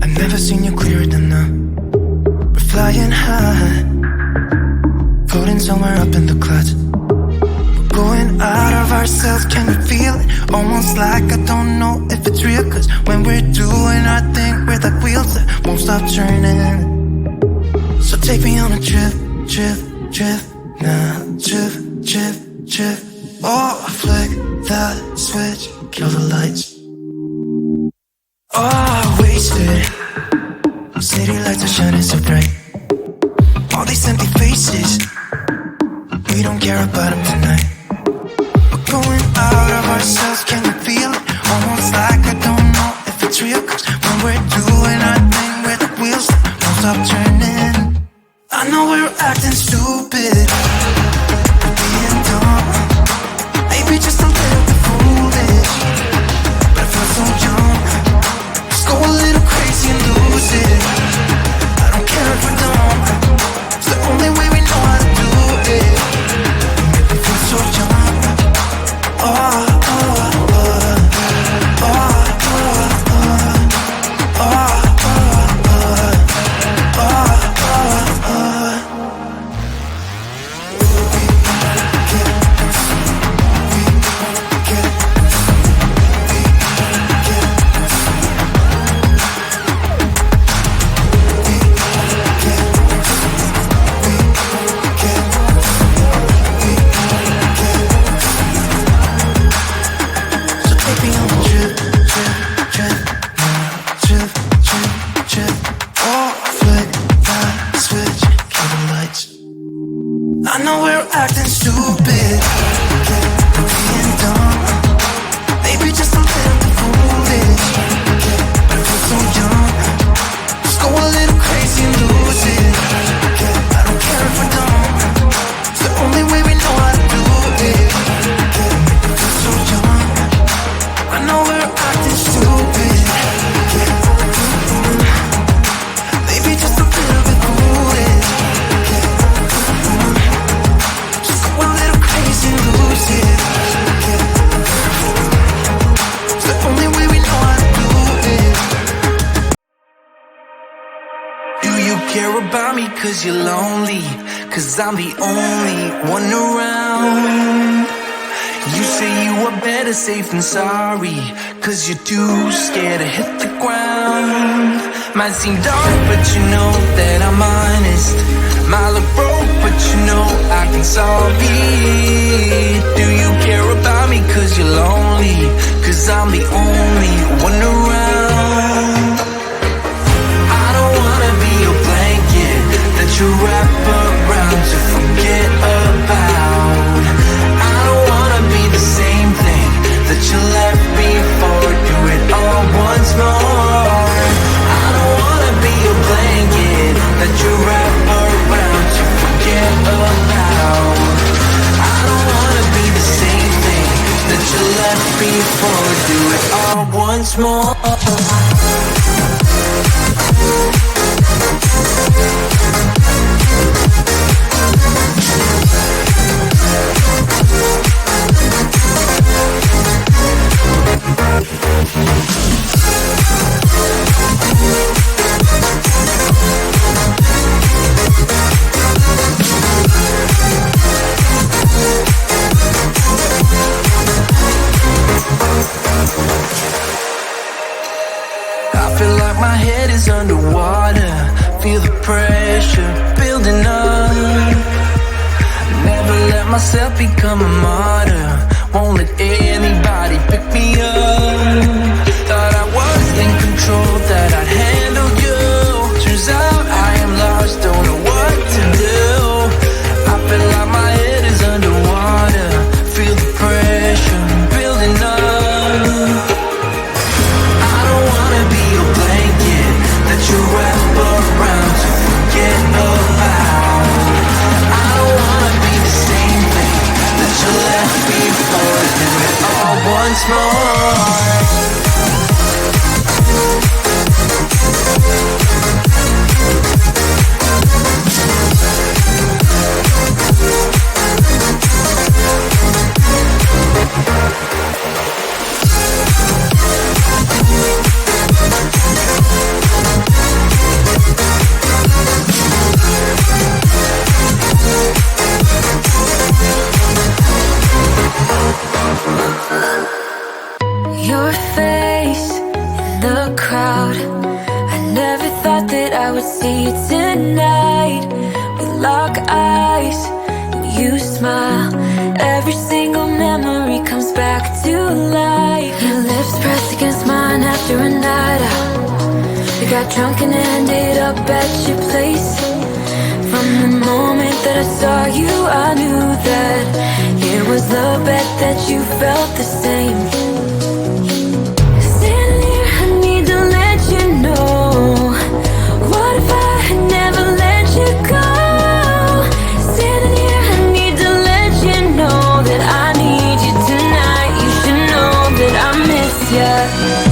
I've never seen you clearer than now. We're flying high, floating somewhere up in the clouds. We're going out of ourselves, can you feel it? Almost like I don't know if it's real. Cause when we're doing our thing, we're like wheels that won't stop turning. So take me on a trip, trip, trip. Now trip, trip, trip. Oh, flick that switch, kill the lights. Oh, wasted. City lights are shining so bright. All these empty faces, we don't care about them tonight. We're going out of ourselves, can you feel it? Almost like I don't know if it's real. Cause when we're doing our thing, we're the wheels that won't stop turning. I know we're acting stupid, we're being dumb, maybe just a little bit foolish, but I feel so young. Let's go a little crazy and lose it. I don't care if we're dumb, it's the only way we know how to do it. Make me feel so young. Oh, oh, oh, oh, oh, oh, oh. I know we're acting stupid, we're being dumb, maybe just a little bit foolish, but I feel so young. Let's go a little crazy and lose it. I don't care if we're dumb, it's the only way we know how to do it. I feel so young. I know we're acting stupid, maybe just a little bit foolish. Lose it. It's the only way we know how to do it. Do you care about me cause you're lonely? Cause I'm the only one around. You say you are better safe than sorry, cause you're too scared to hit the ground. Might seem dark but you know that I'm honest. Might look broke but you know I can solve it. Do you care about me cause you're lonely? Cause I'm the only one around. I don't wanna be your blanket that you wrap around to forget about. I don't wanna be the same thing that you left before. Do it all once more. I don't wanna be your blanket that you wrap around to forget about. I don't wanna be the same thing that you left before. Do it all once more. I feel like my head is underwater. Feel the pressure building up. Never let myself become a martyr. Won't let anybody pick me up. Thought I was in control, that I'd handle you. Turns out I am lost, don't know what to do. I feel like my head is underwater. Feel the pressure building up. I don't wanna be your blanket that you wrap around to forget about. I don't wanna be the same thing that you left before. Do it all once more. Your face in the crowd. I never thought that I would see you tonight. We lock eyes and you smile. Every single memory comes back to life. Your lips pressed against mine after a night out. We got drunk and ended up at your place. From the moment that I saw you, I knew that it was the bet that you felt the same. Standing here, I need to let you know. What if I had never let you go? Standing here, I need to let you know that I need you tonight. You should know that I miss you.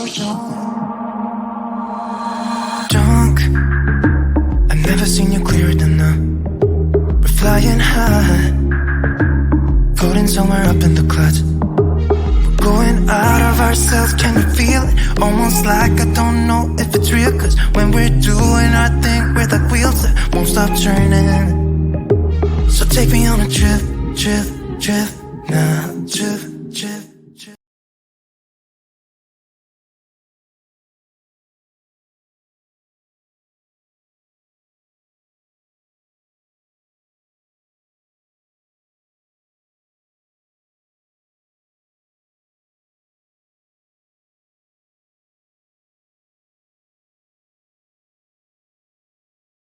Drunk, I've never seen you clearer than now. We're flying high, floating somewhere up in the clouds. We're going out of ourselves, can you feel it? Almost like I don't know if it's real. Cause when we're doing our thing, we're like wheels that won't stop turning. So take me on a trip, trip, trip, now, trip, trip.